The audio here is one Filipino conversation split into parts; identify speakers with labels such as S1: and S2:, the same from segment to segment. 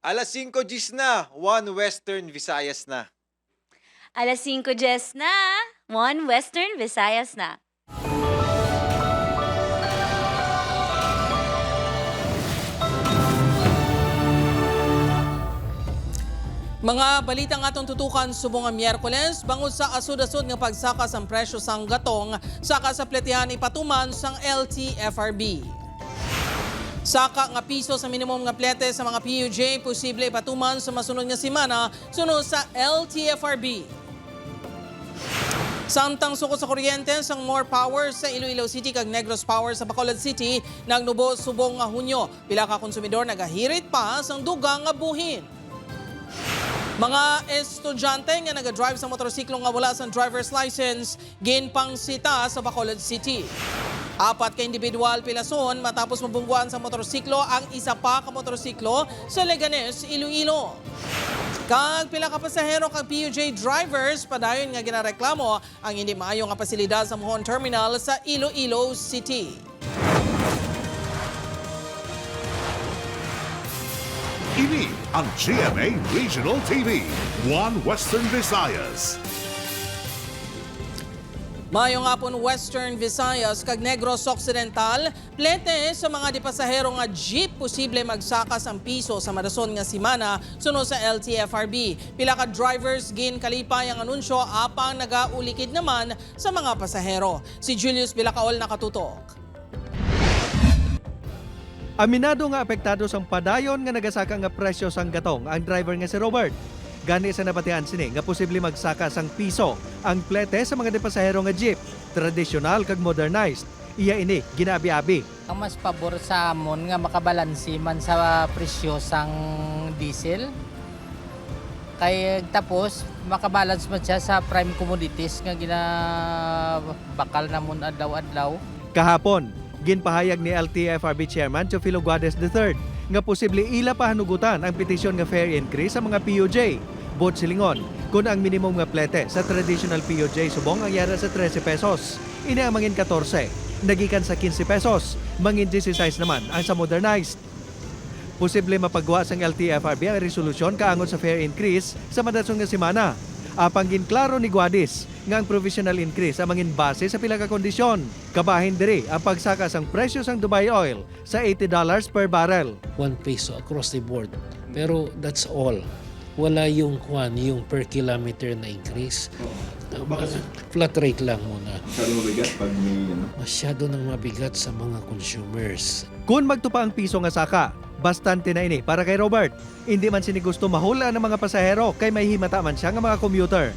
S1: Alas 5 Gis na, One Western Visayas na.
S2: Alas 5 Jess na, One Western Visayas na.
S3: Mga balitang atong tutukan subong nga Miyerkules bangod sa asud-asud nga pagsaka sang presyo sang gatong saka sa pletihan ipatuman sang LTFRB. Saka nga piso sa minimum nga plete sa mga PUJ posible ipatuman sa masunod nga semana sunod sa LTFRB. Samtang suko sa kuryente sang More Power sa Iloilo City kag Negros Power sa Bacolod City nagnubo subong nga Hunyo. Pila ka konsumidor nagahirit pa sang dugang nga buhin. Mga estudyante nga nag-drive sa motorsiklo nga wala sa driver's license, ginpangsita sa Bacolod City. 4 ka individual pilason matapos mabungguan sa motorsiklo ang isa pa ka motorsiklo sa Leganes, Iloilo. Kag pila ka pasahero kag PUJ drivers padayon nga ginareklamo ang hindi maayo nga pasilidad sa Mohon Terminal sa Iloilo City.
S4: Ini ang GMA Regional TV, One Western Visayas.
S3: Maayong hapon Western Visayas kag Negros Occidental, plete sa mga dipasahero nga jeep posible magsakas ang piso sa madason nga semana sunod sa LTFRB. Pila ka drivers gin kalipay ang anunsyo apang nagaulikid naman sa mga pasahero. Si Julius Bilacaol nakatutok.
S5: Aminado nga apektado sang padayon nga nagasaka nga presyo sang gatong ang driver nga si Robert. Gani sa nabatian sini nga posible magsaka sang piso ang plete sa mga depasahero nga jeep, tradisyonal kag modernized. Iya ini ginabi-abi.
S6: Ang mas pabor sa amon nga makabalansi man sa presyo sang diesel. Kay tapos makabalance man siya sa prime commodities nga ginabakal namon adlaw-adlaw.
S5: Kahapon, ginpahayag ni LTFRB Chairman Teofilo Guades III nga posible ila pahanugutan ang petisyon nga fare increase sa mga PUJ. Bot silingon, kung ang minimum nga plete sa traditional PUJ subong ang yara sa 13 pesos, ini ang mangin 14, nagikan sa 15 pesos, mangin 16 naman ang sa modernized. Posible mapagawa sang LTFRB ang resolusyon kaangon sa fare increase sa madason nga semana. Apang ginklaro ni Guades nga ang provisional increase ang mangin base sa pila ka kondisyon. Kabahin diri ang pagsaka sang presyo sang Dubai oil sa $80 per barrel.
S7: 1 peso across the board. Pero that's all. Wala yung per kilometer na increase. Flat rate lang muna.
S8: Masyado mabigat pag may
S7: Masyado nang mabigat sa mga consumers.
S5: Kung magtupa ang piso nga saka, bastante na ini para kay Robert. Hindi man sini gusto mahula ng mga pasahero kay may himata man siya nga mga commuter.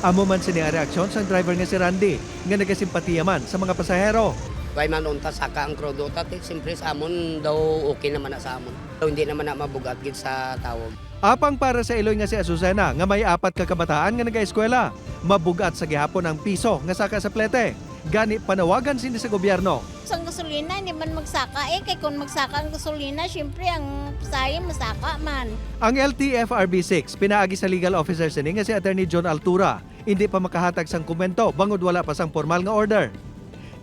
S5: Amo man sini ang reaksyon sa driver nga si Randy nga nagasimpatiya man sa mga pasahero.
S9: Kay man unta saka ang krodo tatik siyempre sa amon daw okay naman na sa amon. Daw hindi naman na mabugat gid sa tawag.
S5: Apang para sa Iloy nga si Azucena nga may 4 ka kabataan nga nag-eskwela, mabugat sa gihapon ang piso nga saka sa plete. Gani panawagan sini sa gobyerno.
S10: Sa gasolina, hindi man magsaka kay kung magsaka ang gasolina, syempre ang pasahe masaka man.
S5: Ang LTFRB 6 pinaagi sa legal officer sini nga si Attorney John Altura, hindi pa makahatag sang komento bangod wala pa sang formal nga order.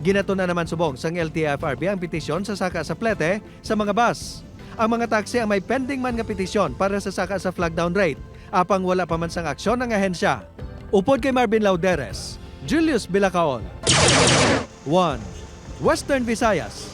S5: Ginato na naman subong sang LTFRB ang petisyon sa saka sa plete sa mga bus. Ang mga taxi ang may pending man nga petisyon para sa saka sa flag down rate, apang wala pa man sang aksyon ng ahensya. Upod kay Marvin Lauderes, Julius Bilacaol. 1. Western Visayas.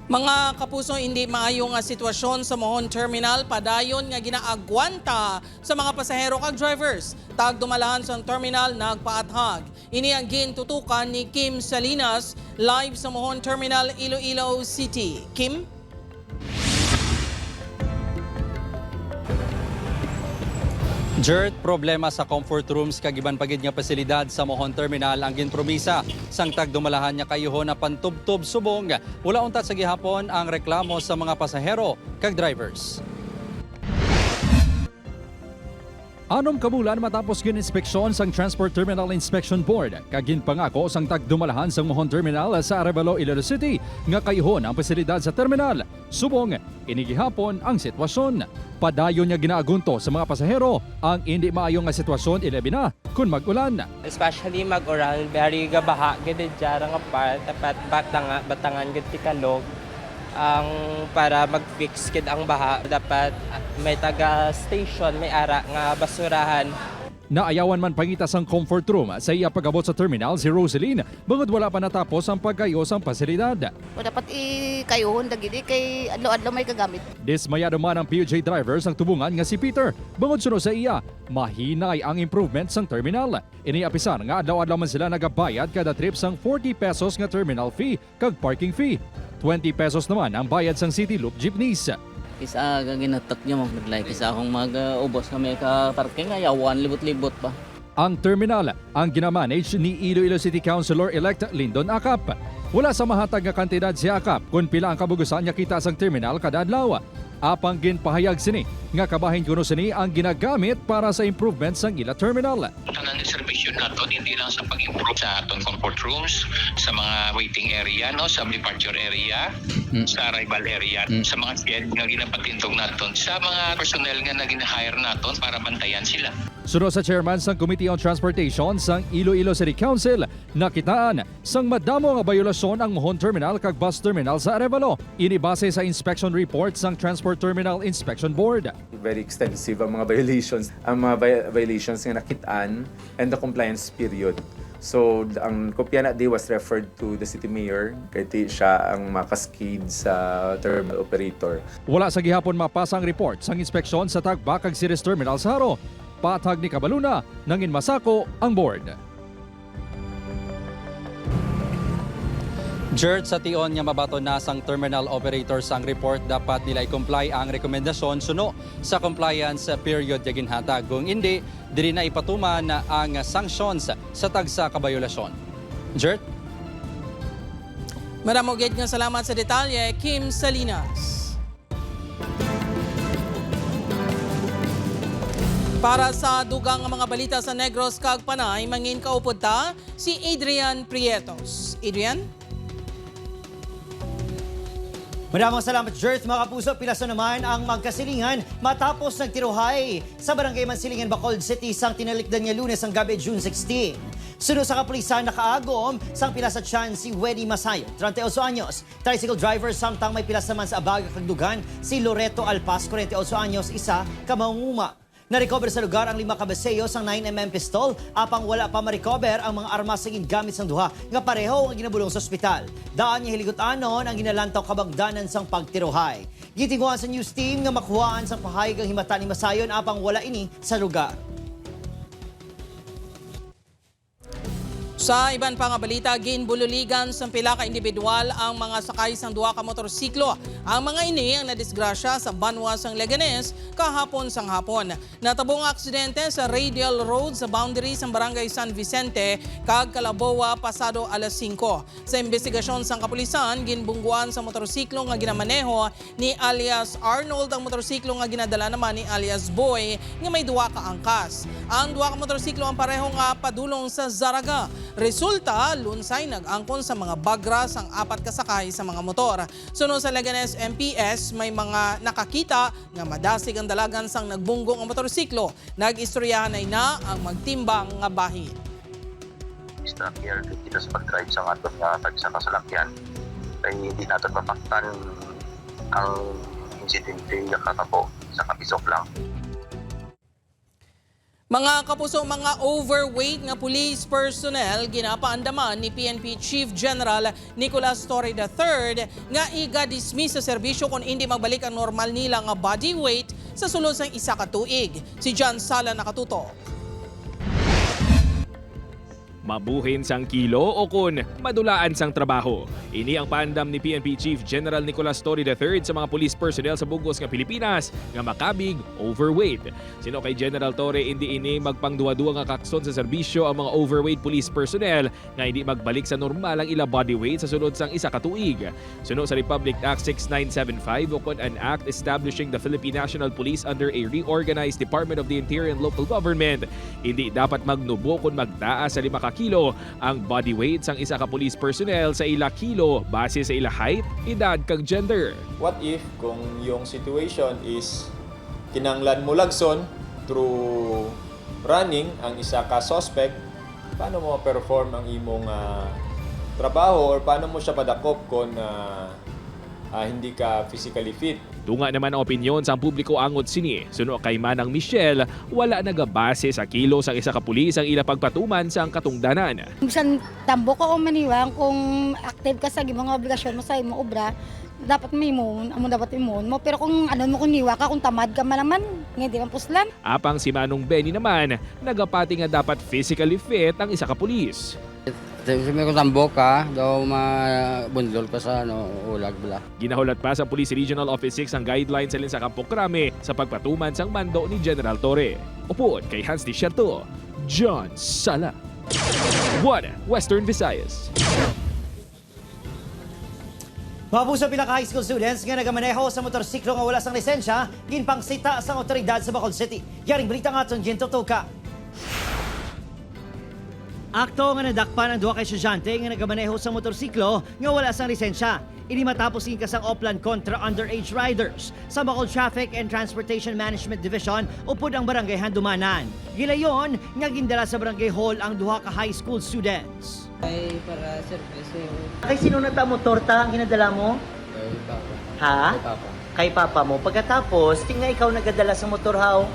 S3: Mga kapuso, hindi maayo nga sitwasyon sa Mohon Terminal padayon nga ginaagwanta sa mga pasahero kag drivers. Tag dumalahan sa terminal nagpaathag. Ini ang gintutukan ni Kim Salinas live sa Mohon Terminal, Iloilo City. Kim?
S11: Jert, problema sa comfort rooms kagiban pagid nga pasilidad sa Mohon Terminal ang ginpromisa. Sang tagdumalahan niya kayuho na pantubtob subong. Wala untat sa gihapon ang reklamo sa mga pasahero kag drivers.
S12: Anom kabulan matapos gininspeksyon sang Transport Terminal Inspection Board, kagin pangako sang tagdumalahan sang Mohon Terminal sa Arevalo, Iloilo City nga kayuhon ang pasilidad sa terminal. Subong, inigihapon ang sitwasyon. Padayon niya ginaagunto sa mga pasahero ang hindi maayong nga sitwasyon ilabi na kung mag-ulan.
S6: Especially mag-uran, very gabaha, gid jara nga part, tapat batangan gid ti kalog.
S8: ang para mag-fix kid ang baha dapat may taga-station may ara nga basurahan.
S12: Naayawan man pangitas ang comfort room sa iya pag-abot sa terminal si Rosaline, bangod wala pa natapos ang pagkayos ang pasilidad.
S13: O dapat ikayuhon dagiti kay adlaw-adlaw may kagamit.
S12: Dismayado man ang PUJ drivers ang tubungan nga si Peter. Bangod suno sa iya, mahinay ang improvement sang terminal. Iniapisan nga adlaw-adlaw man sila nagabayad kada trip sang 40 pesos nga terminal fee kag parking fee. 20 pesos naman ang bayad sang City Loop jeepneys.
S14: Isa ginatat niya mo, like isa akong mag-ubos kami ka-parking, ayawan libot-libot pa.
S12: Ang terminal ang ginamanage ni Iloilo City Councilor-elect Lyndon Acap. Wala sa mahatag nga kantidad si Acap kung pila ang kabugusan niya kita sang terminal kada adlaw. Apang ginpahayag sini nga kabahin kuno sini ang ginagamit para sa improvements sang ila terminal.
S15: Tanan servisyo naton hindi lang sa pag-improve sa aton comfort rooms, sa mga waiting area, no, sa departure area, sa arrival area, sa mga shed nga ginapatindog naton, sa mga personnel nga nagina-hire naton para bantayan sila.
S12: Sunod sa chairman sang Committee on Transportation sang Iloilo City Council, nakitaan sang madamo nga bayolasyon ang Mohon Terminal kag bus terminal sa Arevalo. Ini base sa inspection report sang Transport Terminal Inspection Board.
S16: Very extensive ang mga violations. Ang mga violations nga nakitaan and the compliance period. So, ang kopya na di was referred to the city mayor kay siya ang makaskid sa terminal operator.
S12: Wala sa gihapon mapasa ang report sang inspeksyon sa Tagba kag Ceres Terminal sa Haro. Patag ni Cabaluna nangin masako ang board.
S11: Jert sa tion nga mabato na sang terminal operators ang report dapat nila i-comply ang rekomendasyon suno sa compliance period nga ginhatag. Kung hindi, dili na ipatuman ang sanctions sa tagsa kabayolasyon. Jert?
S3: Maramong gid nga salamat sa detalye, Kim Salinas. Para sa dugang nga mga balita sa Negros kag Panay, mangin kaupod ta si Adrian Prietos. Adrian?
S17: Maraming salamat, Jert. Mga kapuso, pilaso naman ang magkasilingan matapos nagtiruhay sa Barangay Mansilingan, Bacolod City sang tinalikdan niya Lunes ang gabi, June 16. Sunod sa kapulisan, nakaagom sang pilas sa tiyan si Wendy Masayo, 38 anyos. Tricycle driver, samtang may pilas naman sa Abaga kagdugan si Loreto Alpas, 48 anyos, isa kamanguma. Na-recover sa lugar ang 5 kabaseyos ang 9mm pistol, apang wala pa ma-recover ang mga armas sa gingamit sang duha nga pareho nga ginabulong sa ospital. Daan niya hiligutan-on ang ginalantaw kabagdanan sang pagtiruhay. Gitinguhan sa news team nga makuhaan sang pahayag ang himata ni Masayon apang wala ini sa lugar.
S3: Sa iban pa nga balita, ginbululigan sa pila ka individual ang mga sakay sang duha ka motorsiklo. Ang mga ini ang nadisgrasya sa Banwa sang Leganes kahapon sang hapon. Natabong aksidente sa Radial Road sa boundary sang Barangay San Vicente kag Calaboa pasado alas 5. Sa investigasyon sang kapulisan, ginbungguan sa motorsiklo nga ginamaneho ni alias Arnold ang motorsiklo nga ginadala naman ni alias Boy nga may duha ka angkas. Ang duha ka motorsiklo ang pareho nga padulong sa Zaraga. Resulta, lunsay nag-angkon sa mga bagras ang 4 kasakay sa mga motor. Sunod sa Leganes MPS, may mga nakakita nga madasig ang dalagan sang nagbunggong ang motorsiklo. Nag-istoryahan na ang magtimbang nga bahin.
S15: Stop here dito sa pag-drive sa aton nga tagsa kasalakyan. Kaya hindi natin mapaktan ang insidente nga katapo sa kapisok lang.
S3: Mga kapuso, mga overweight nga police personnel ginapaandaman ni PNP Chief General Nicolas Torre III nga iga-dismiss sa serbisyo kung hindi magbalik ang normal nila nga body weight sa sulod sang isa ka tuig. Si John Sala nakatuto.
S18: Mabuhin sang kilo o kun madulaan sang trabaho. Ini ang paandam ni PNP Chief General Nicolas Torre III sa mga police personnel sa bugos nga Pilipinas nga makabig overweight. Sino kay General Torre hindi ini magpangduwa-duwa nga kakson sa serbisyo ang mga overweight police personnel nga hindi magbalik sa normal ang ila body weight sa sunod sang isa ka tuig. Sunod sa Republic Act 6975 o kun an act establishing the Philippine National Police under a reorganized Department of the Interior and Local Government, hindi dapat magnubo kun magtaas sa 5 kilo ang body weight sang isa ka police personnel sa ila kilo base sa ila height, edad kag gender.
S19: What if kung yung situation is kinanglan mo lagson through running ang isa ka suspect, paano mo perform ang imong trabaho or paano mo siya padakop kung hindi ka physically fit.
S18: Tunga naman ang opinyon sa publiko angod sini. Suno kay Manang Michelle, wala nagabase sa kilos ang isa ka pulis ang ila pagpatuman sa katungdanan.
S20: Bisan tambo ka o maniwang kung active ka sa mga obligasyon mo sa imong obra, dapat may imun, amo dapat imun mo. Pero kung ano mo kuniwa ka, kung tamad ka malaman, hindi man puslan.
S18: Apang si Manong Benny naman, nagapati nga dapat physically fit ang isa ka pulis.
S9: Siyempre kung tambo ka, daw mabundol ka sa ulag bala.
S18: Ginahulat pa sa Police Regional Office 6 ang guidelines sa Campo Crame sa pagpatuman sang mando ni General Torre. Upod kay Hans Desierto, John Sala. 1 Western Visayas.
S17: Mabusa pila ka high school students nga nagamaneho sa motorsiklo nga wala sang lisensya, ginpangsita sa otoridad sa Bacolod City. Yaring balita nga atong gintutuka. Akto nga nadakpan ang duha ka estudyante nga nagamaneho sa motorsiklo nga wala sang lisensya. Ini matapos kasang Oplan kontra underage riders sa Bacolod Traffic and Transportation Management Division upod ang barangay Handumanan. Gilayon nga gindala sa barangay hall ang duha ka high school students.
S6: Ay, para service.
S17: Kay sino na ta motor ta ang ginadala mo?
S6: Kay Papa.
S17: Ha?
S6: Kay Papa.
S17: Kay papa mo. Pagkatapos, tinga ikaw nagadala sa motor how?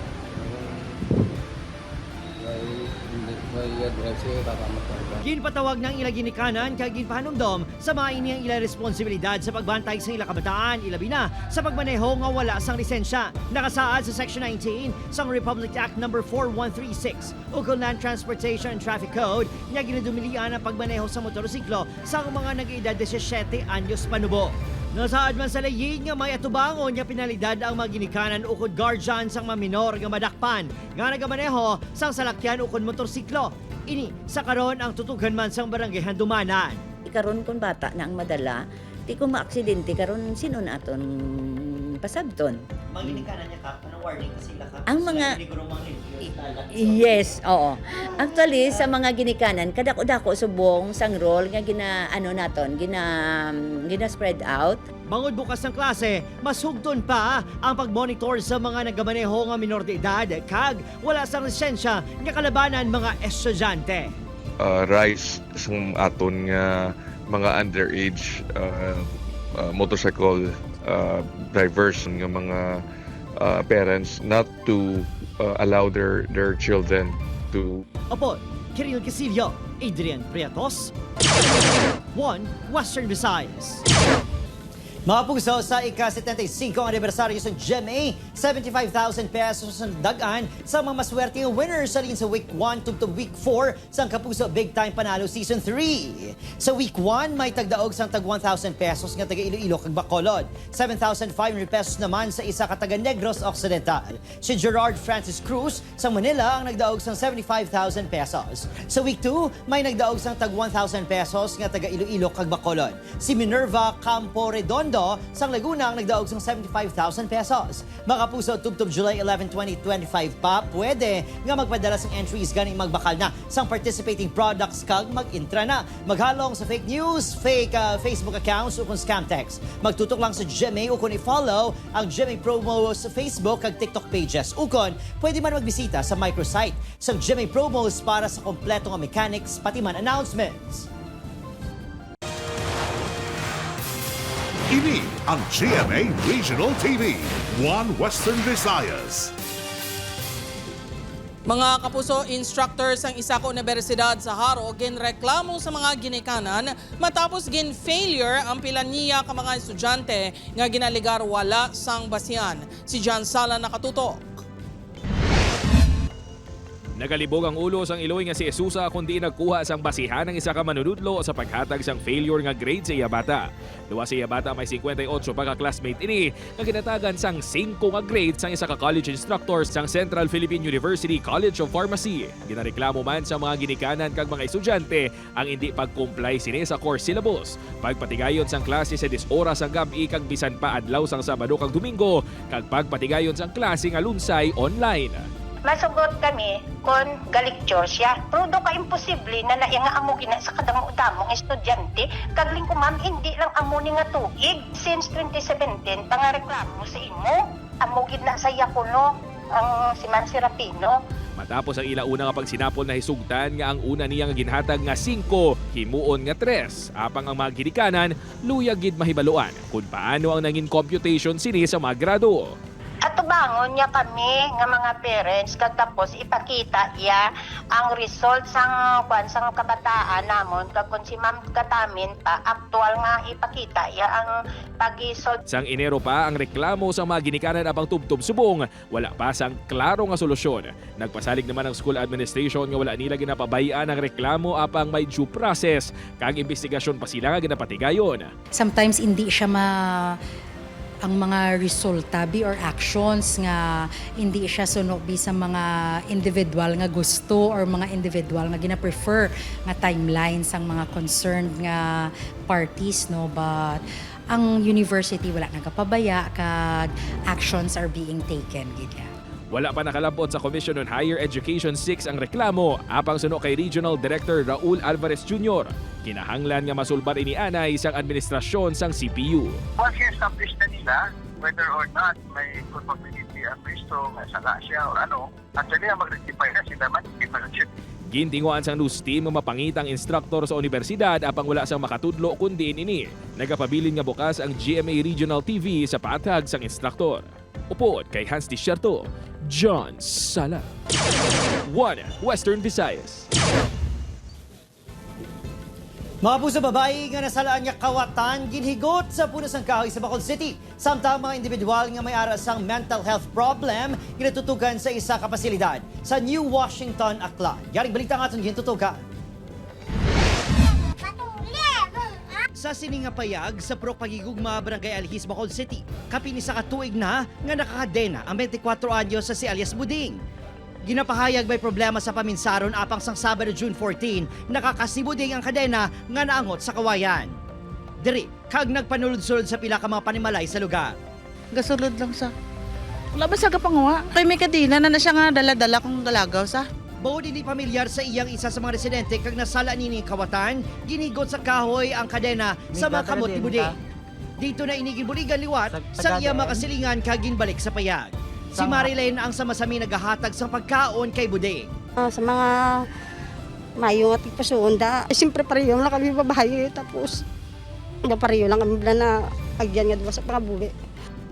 S17: Ginpatawag ng ila ginikanan kag ginpahanumdom sa mga ini ang ila responsibilidad sa pagbantay sa ila kabataan, ilabi na sa pagmaneho nga wala sang lisensya. Nakasaad sa Section 19 sa Republic Act No. 4136 ukol Land Transportation and Traffic Code nga ginadumilian ang pagmaneho sa motorsiklo sa mga nag-edad 17 anyos panubo. Nasaad man sa layin nga may atubangon nga pinalidad ang mga ginikanan ukod guardian sang mga minor nga madakpan nga nagamaneho sang salakyan ukod motorsiklo. Ini sa karon ang tutugan man sang barangay Handumanan.
S21: Karon kung bata na ang madala, di ko maaksidente karon sino na aton pasabton.
S17: Mga ginikanan niya ka, anong warning kasi sila ka?
S21: Ang mga yes, oo. Actually sa mga ginikanan kadako-dako subong sang role nga gina spread out.
S17: Bangod bukas ng klase, mas hugton pa ang pagmonitor sa mga nagamaneho nga minor de edad kag wala sang lisensya nga kalabanan mga estudyante.
S22: Rise sang aton nga mga underage motorcycle drivers nga mga parents not to allow their children to.
S17: Opo, Kiril Casillo, Adrian Priatos, 1 Western Visayas. Mga puso, sa ika-75 anibersaryo sa GMA, 75,000 pesos ang dagaan sa mga maswerteng winners sa sa Week 1 to Week 4 sa Kapuso Big Time Panalo Season 3. Sa Week 1, may tagdaog sang tag 1,000 pesos nga taga Iloilo kag Bacolod. 7,500 pesos naman sa isa ka taga Negros Occidental. Si Gerard Francis Cruz sa Manila ang nagdaog sang 75,000 pesos. Sa Week 2, may nagdaog sang tag 1,000 pesos nga taga Iloilo kag Bacolod. Si Minerva Campo Redondo sang Laguna ang nagdaog sang 75,000 pesos. Mga puso, tubtob July 11, 2025 pa, pwede nga magpadala sang entries ganing magbakal na sang participating products kag mag-intra na. Maghalong sa fake news, fake Facebook accounts o kung scam text. Magtutok lang sa GMA o kung i-follow ang GMA Promos sa Facebook kag TikTok pages. Ukon, pwede man magbisita sa microsite sang GMA Promos para sa kompleto nga mechanics pati man announcements.
S4: Ini ang GMA Regional TV, 1 Western Visayas.
S3: Mga kapuso, instructors ang isa ka universidad sa Haro ginreklamo sa mga ginikanan matapos gin-failure ang pila niya ka mga estudyante nga ginaligar wala sang basihan. Si John Sala nakatutok.
S18: Nagalibog ang ulo sang Iloy nga si Esusa kundi nagkuha sang basihan ng isa ka manunudlo sa paghatag sang failure nga grade sa iya bata. Duwa sa iya bata may 58 pa ka classmate ini nga ginatagan sang 5 nga grade sang isa ka college instructor sang Central Philippine University College of Pharmacy. Ginareklamo man sa mga ginikanan kag mga estudyante ang hindi pag-comply sini sa course syllabus. Pagpatigayon sang klase sa 10 oras ang gabi kag bisan pa adlaw sang Sabado kag Domingo kag pagpatigayon sang klase nga lunsay online.
S23: Masugot kami kung galikture siya. Pero do ka imposible na naiya nga amo gina sa kadamo-damong estudyante. Kagling ko ma'am, hindi lang amo ni nga tuig. Since 2017, pangareklamo sa imo. Amo gina sa Yakuno, ang si Man Serapino.
S18: Matapos ang ilauna nga pagsinapol na hisugtan nga ang una niya nga ginhatag nga 5, himuon nga 3. Apang ang mga ginikanan, luya gid mahibaluan kung paano ang nangin computation sini sa mga grado.
S23: At tubangon niya kami nga mga parents katapos ipakita iya ang result sang kabataan namon kag kun si Ma'am Katamin pa aktual nga ipakita iya ang pag-isod.
S18: Sang Enero pa ang reklamo sa mga ginikanan apang tubtob subong, wala pa sang klaro nga solusyon. Nagpasalig naman ang school administration nga wala nila ginapabayaan ang reklamo apang may due process kag investigasyon pa sila nga ginapatigayon.
S1: Sometimes hindi siya ang mga resulta or actions nga hindi siya sunobi sa mga individual nga gusto or mga individual nga gina-prefer nga timelines ang mga concerned nga parties, no, but ang university wala nagapabaya kag actions are being taken gid.
S18: Wala pa nakalabot sa Commission on Higher Education 6 ang reklamo apang suno kay Regional Director Raul Alvarez Jr. Kinahanglan nga masulbar ini anay isang administrasyon sang CPU.
S2: Once i-establish na nila whether or not may culpability ang ministro, may sala siya o ano, actually ang mag-rectify na sila man,
S18: Gintinguan sang news team nga mapangitang instruktor sa universidad apang wala sang makatudlo kundi ini. Nagapabilin nga bukas ang GMA Regional TV sa patag sang instruktor. Upod kay Hans Desierto, John Sala. 1 Western Visayas.
S17: Mga puso babae nga nasalaan niya kawatan, ginhigot sa puno sang kahoy sa Bacolod City. Samtang mga individual nga may aras sang mental health problem, ginatutugan sa isa ka pasilidad sa New Washington, Aklan. Yaring balita nga itong gintutugan. Sa sininga payag sa Purok Pagigugma, Barangay Alhis, Bacolod City, kapini sa katuig na nga nakakadena ang 24 anyos sa si alias Buding. Ginapahayag may problema sa paminsaron apang sang Sabado, June 14, nakakasibuding ang kadena nga naangot sa kawayan. Diri, kag nagpanulod-sulod sa pila ka mga panimalay sa lugar.
S7: Gasulod lang sa. Wala ba sa kapanguha? Kay may kadina na siya nga dala-dala kong galagaw sa.
S17: Bawod hindi pamilyar sa iyang isa sa mga residente kag nasala nini kawatan, ginigot sa kahoy ang kadena sa mga kamot ni Buding. Dito na inigibuligan liwat sa iya makasilingan kag ginbalik sa payag. Si Marilyn ang sama-sami nagahatag sa pagkaon kay Buding.
S24: Sa mga mayong at ipasunda, siyempre pareho lang kami babae, tapos pareho lang kami na agyan nga diba sa pangabuli.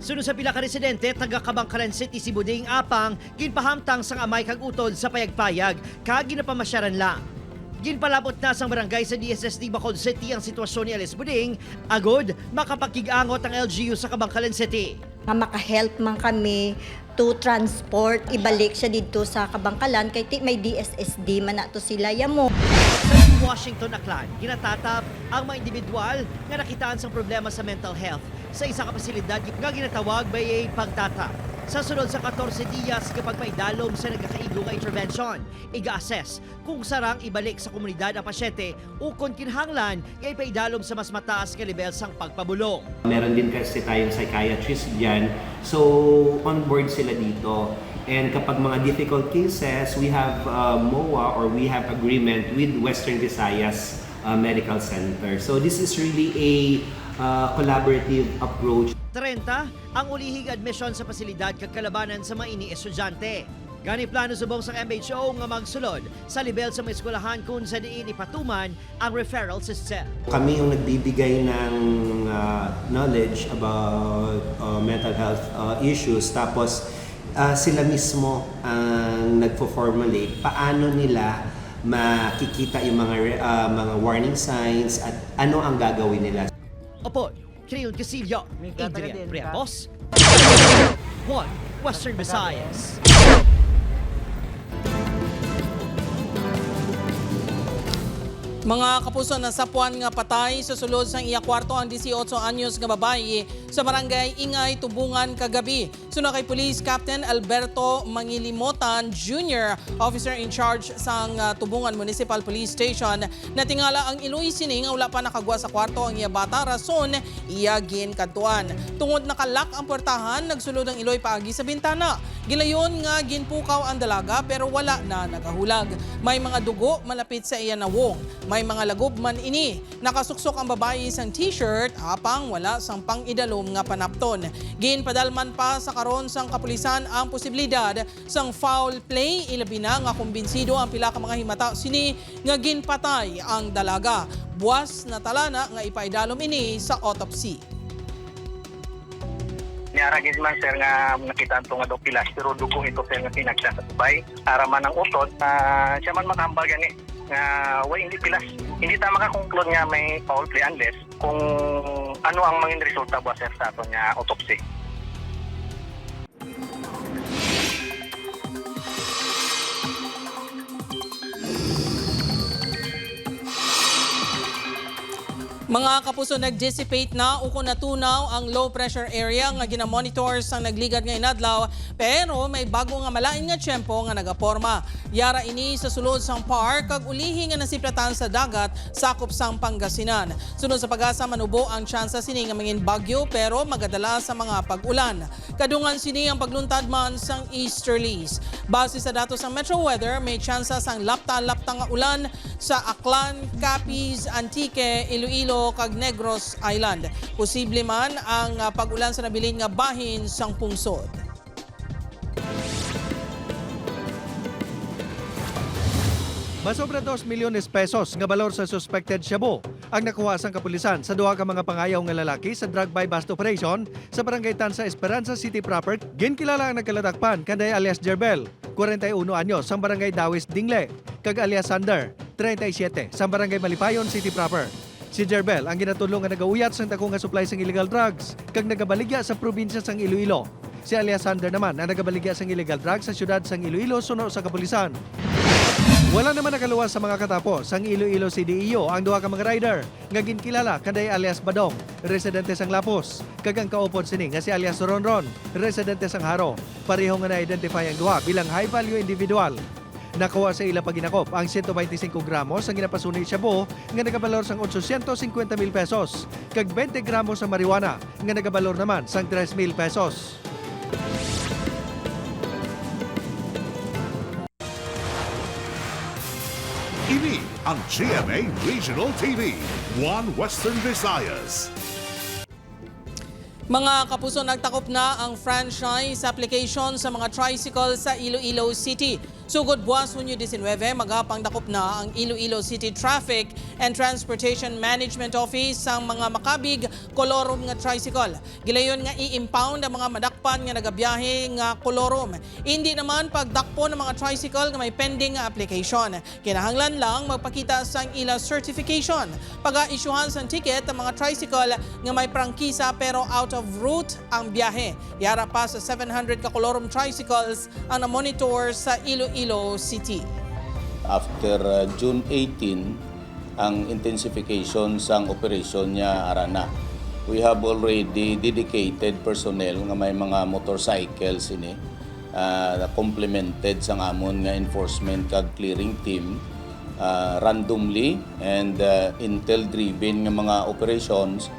S17: Sunod sa pila ka residente, taga Kabangkalan City si Buding apang ginpahamtang sang amay kag utod sa payagpayag kag ginapamasyaran lang. Ginpalabot na sang barangay sa DSSD Bacolod City ang sitwasyon ni Alice Buding, agod makapagkigangot ang LGU sa Kabangkalan City.
S25: Maka-help man kami to transport, ibalik siya dito sa Kabangkalan kay may DSSD man nato sila yamo.
S17: Sa Washington, Aklan, ginatatap ang mga individual nga nakitaan sang problema sa mental health sa isa ka pasilidad nga ginatawag by pagtatap. Sa sunod sa 14 diyas kapag paidalom sa nagkakaigo nga intervention, iga-assess kung sarang ibalik sa komunidad ang pasyente o kung kinahanglan ay paidalom sa mas mataas ka level sang pagpabulong.
S26: Meron din kasi tayong psychiatrist dyan, so on board sila dito. And kapag mga difficult cases, we have MOA or we have agreement with Western Visayas Medical Center. So this is really a collaborative approach.
S17: 30 ang ulihig admission sa pasilidad kag kalabanan sa mga ini-estudyante. Gani plano subong sa MHO nga magsulod sa level sa mga eskwelahan kung sa diin ipatuman ang referral system.
S26: Kami yung nagbibigay ng knowledge about mental health issues, tapos sila mismo ang nagpo-formulate paano nila makikita yung mga warning signs at ano ang gagawin nila.
S17: Opo, Creon Casillo, Adrian Priapos, 1 Western Visayas.
S3: Mga kapuso, nasapuan nga patay sa sulod sang iya kwarto ang 18 anyos nga babae sa barangay Ingay, Tubungan kagabi. Suna kay Police Captain Alberto Mangilimotan Jr., officer in charge sang Tubungan Municipal Police Station, natingala ang iloy sini nga wala pa nakagwa sa kwarto ang iya bata, rason iya ginkantuan. Tungod nakalak ang portahan, nagsulod ang iloy paagi sa bintana. Gilayon nga ginpukaw ang dalaga pero wala na nagahulag. May mga dugo malapit sa iya nawong. may mga lagob man ini. Nakasuksok ang babae isang t-shirt apang wala sang pang-idalom nga panapton. Ginpadalman pa sa karon sang kapulisan ang posibilidad sang foul play, ilabi na nga kumbinsido ang pila ka mga himata sini nga ginpatay ang dalaga. Buwas na talana nga ipaidalom ini sa autopsy.
S2: Niaragis man sir nga nakita nga daw pilas pero dugong ito sir nga pinagsa sa tubay para man ang utod siya man makahambal gani nga way hindi pilas. Hindi ta makakonclude nga may foul play unless kung ano ang maging resulta ba sir sa aton nga autopsy.
S3: Mga kapuso, nag-dissipate na uko natunaw ang low pressure area nga ginamonitor sang nagligad nga inadlaw pero may bago nga malain nga tiyempo nga nagaporma. Yara ini sa sulod sang park kag ulihi nga nasiplatan sa dagat sakop sang Pangasinan. Sunod sa pag-asa manubo ang tsansa sini nga mangin bagyo pero magadala sa mga pag-ulan. Kadungan sini ang pagluntad man sang easterlies. Base sa datos sang Metro Weather, may tsansa sang lapta-lapta nga ulan sa Aklan, Capiz, Antique, Iloilo kag Negros Island. Posible man ang pag-ulan sa nabilin nga bahin sang pungsod.
S5: Masobra 2 milyones pesos nga balor sa suspected shabu ang nakuha sang kapulisan sa duha ka mga pangayaw nga lalaki sa drug buy bust operation sa barangay Tansa, Esperanza City proper. Ginkilala ang nagkalatakpan kanday alias Jerbel, 41 anyos, sa barangay Dawis Dingle, kag alias Sander, 37, sa barangay Malipayon City proper. Si Jerbel ang ginatulong nga nagauyat sang dako nga supply sang illegal drugs kag nagabaligya sa probinsya sang Iloilo. Si alias Sander naman ang nagabaligya sang illegal drugs sa syudad sang Iloilo suno sa kapulisan. Wala naman nakaluwas sa mga katapos sang Iloilo CDEO ang duha ka mga rider nga ginkilala kanday alias Badong, residente sang Lapos, kag ang kaupod sini nga si alias Ronron, residente sang Haro. Pareho nga na-identify ang duha bilang high value individual. Nakuha sa ila paginakop ang 125 gramos ang ginapasuni shabu nga nagabalor sang 850,000 pesos kag 20 gramos sa marijuana nga nagabalor naman sang 3,000 pesos.
S4: Ini ang GMA Regional TV, One Western Visayas.
S3: Mga kapuso, nagtakop na ang franchise application sa mga tricycle sa Iloilo City. Sugod buwas Hunyo 19, magapangdakop na ang Iloilo City Traffic and Transportation Management Office ang mga makabig kolorum nga tricycle. Gilayon nga i-impound ang mga madakpan nga nagabiyahe nga kolorum. Hindi naman pagdakpo ng mga tricycle nga may pending nga application. Kinahanglan lang magpakita sang ila certification. Pag-isyuhan sang ticket ang mga tricycle nga may prangkisa pero out of route ang biyahe. Yara pa sa 700 ka kolorum tricycles ang na-monitor sa Iloilo City.
S8: After June 18, ang intensification sang operasyon niya arana. We have already dedicated personnel nga may mga motorcycles ini complemented sang amon nga enforcement kag clearing team randomly and intel driven nga mga operations.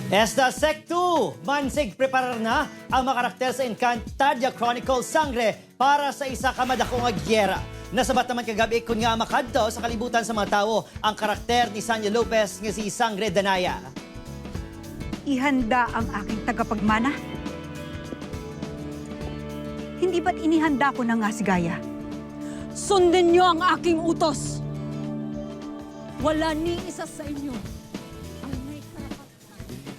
S17: Esta Sec 2, mansig preparar na ang mga karakter sa Encantadia Chronicles Sangre para sa isa ka madakong agyera. Nasabat naman kagabi kun nga makadto sa kalibutan sa mga tao ang karakter ni Sanya Lopez nga si Sangre Danaya.
S10: Ihanda ang aking tagapagmana? Hindi ba't inihanda ko na nga si Gaya? Sundin niyo ang aking utos! Wala ni isa sa inyo.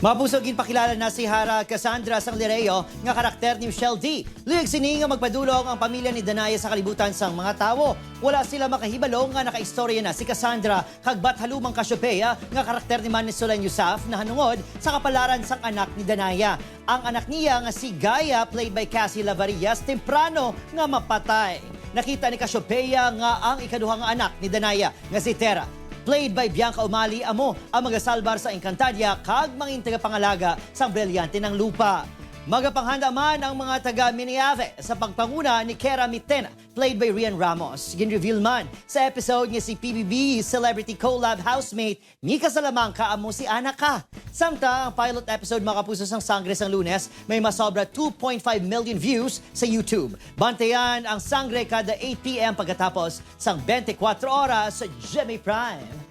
S17: Mapusog pakilala na si Hara Cassandra Sanglireo nga karakter ni Michelle D. Luyag sini nga magpadulong ang pamilya ni Danaya sa kalibutan sang mga tawo. Wala sila makahibalo nga nakaistorya na si Cassandra kag Bathalumang Cassiopeia nga karakter ni Manny Solan Yusaf na hanungod sa kapalaran sang anak ni Danaya. Ang anak niya nga si Gaya, played by Cassie Lavarias, temprano nga mapatay. Nakita ni Cassiopeia nga ang ikaduhang anak ni Danaya nga si Tera, played by Bianca Umali, amo ang magasalbar sa Encantadia kag mangin tagapangalaga sa brilyante ng lupa. Magapanghanda man ang mga taga Miniave sa pagpanguna ni Kera Mitena, played by Rian Ramos. Ginreveal man sa episode niya si PBB Celebrity Collab housemate Mika Salamanca amo si Anaka. Samtang ang pilot episode mga kapuso sang Sangre sang Lunes may masobra 2.5 million views sa YouTube. Bantayan ang Sangre kada 8 p.m. pagkatapos sang 24 oras sa GMA Prime.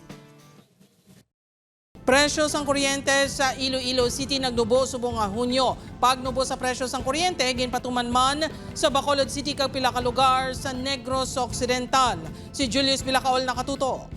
S3: Presyo sang kuryente sa Iloilo City nagnubo subong nga Hunyo. Pagnubo sa presyo sang kuryente, ginpatuman man sa Bacolod City kag pila ka lugar sa Negros Occidental. Si Julius Bilacaol nakatutok.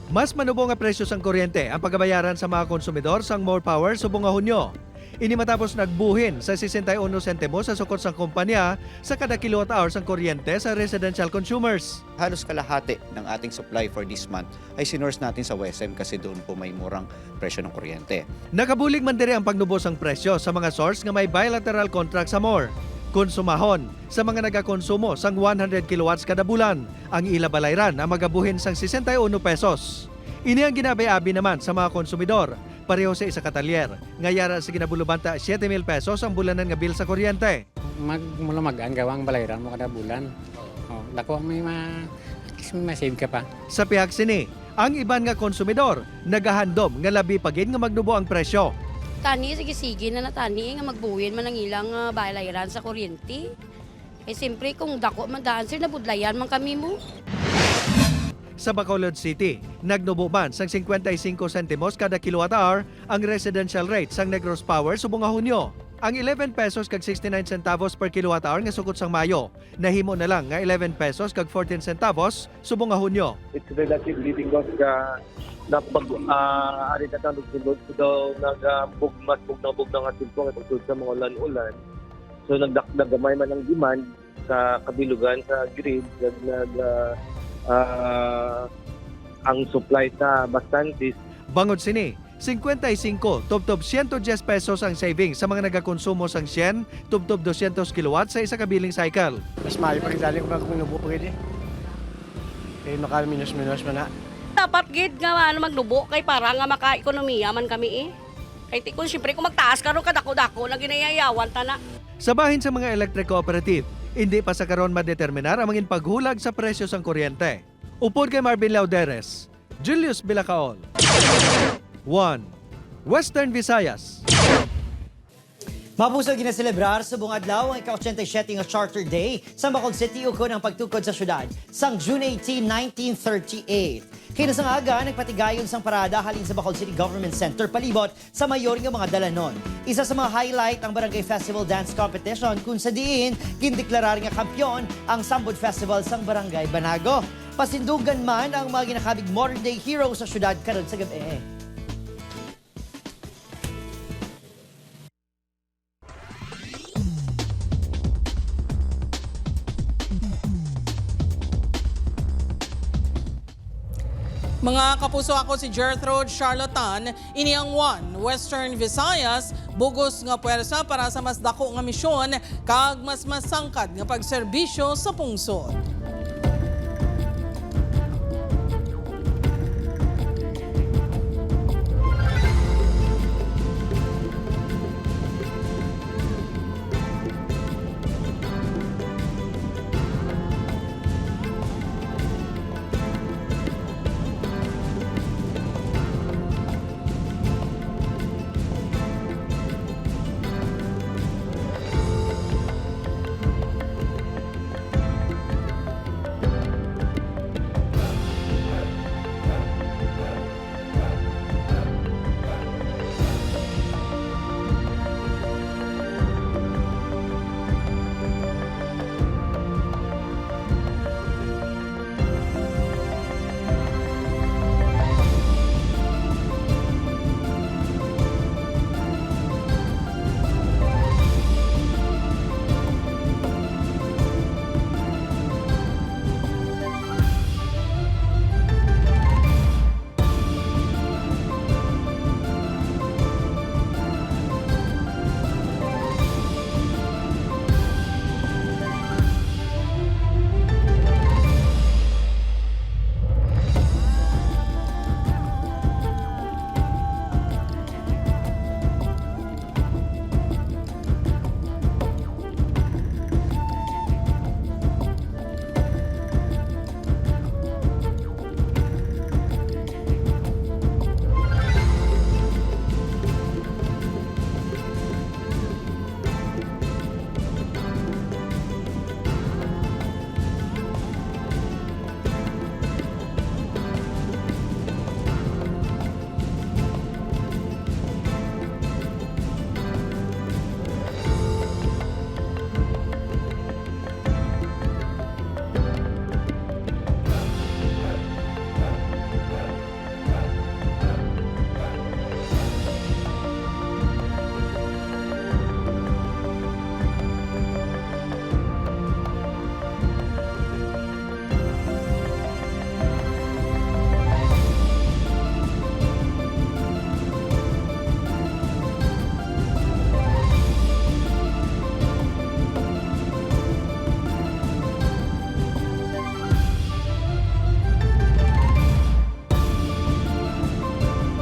S5: Mas manubo nga presyo sang kuryente ang pagbayaran sa mga konsumidor sang More Power subong nga Hunyo. Ini matapos nagbuhin sa 61 sentimo sa sukot sang kumpanya sa kada kilowatt-hour sang kuryente sa residential consumers.
S11: Halos kalahati ng ating supply for this month ay sinurse natin sa WESM kasi doon po may murang presyo ng kuryente.
S5: Nakabulig man diri ang pagnubo sang presyo sa mga source nga may bilateral contract sa More. Konsumahon sa mga nagakonsumo sang 100 kilowatts kada bulan. Ang ila balayran ang magabuhin sang 61 pesos. Ini ang ginabay-abi naman sa mga konsumidor. Pareho sa isa katalyer. Ngayara sa ginabulubanta 7,000 pesos ang bulanan nga bill sa kuryente.
S12: Mula magaan gawang balayran mo kada bulan. Dako may ma-save ka pa.
S5: Sa pihak sini, ang iban nga konsumidor nagahandom nga labi pagin nga magnubo ang presyo.
S13: Tani, sige-sige na natani nga magbuhin man ang ilang balayran sa kuryente. Eh siyempre kung dako man daan sir, nabudlayan man kami mo.
S5: Sa Bacolod City, nagnubo man sang 55 sentimos kada kilowatt-hour ang residential rate sang Negros Power subong nga Hunyo. Ang 11 pesos kag 69 centavos per kilowatt-hour nga sukot sang Mayo, nahimo na lang nga 11 pesos kag 14 centavos subong nga Hunyo.
S14: It's relatively because ari na tanong sulod daw mas bug na nga silpong itong sa mga ulan-ulan. So nagdagamay man ang demand sa kabilugan sa grid ang supply sa bastantes.
S5: Bangod sini, 55 tubtob 110 pesos ang savings sa mga nagakonsumo sang 100 tubtob 200 kilowatts sa isa ka billing cycle.
S15: Mas maayo pa rin dali kung magnubo pa rin. Kaya makaminus-minus man na.
S13: Dapat gid nga magnubo kay para nga maka-ekonomiya man kami eh. Kay kung siyempre kung magtaas karon kadako-dako na ginayayawan ta na.
S5: Sa bahin sa mga electric cooperative, hindi pa sa karon madeterminar ang mga paghulag sa presyo sang kuryente. Upod kay Marvin Lauderes, Julius Bilacaol. 1. Western Visayas.
S17: Mapuso ginaselebrar sa buong adlaw ang ika-87 nga Charter Day sa Bacolod City ukon ang pagtukod sa syudad sang June 18, 1938. Kaya sa aga, nagpatigayon sang parada halin sa Bacolod City Government Center palibot sa mayor nga mga dalanon. Isa sa mga highlight ang Barangay Festival Dance Competition kung sa diin gindeklarar nga kampyon ang Sambod Festival sang Barangay Banago. Pasindugan man ang mga ginakabig modern day hero sa syudad karon sa gabi.
S3: Mga kapuso, ako si Gertrude Charlatan, ini ang 1 Western Visayas, bugos nga puwersa para sa mas dako nga misyon kag mas masangkad nga pagserbisyo sa pungsod.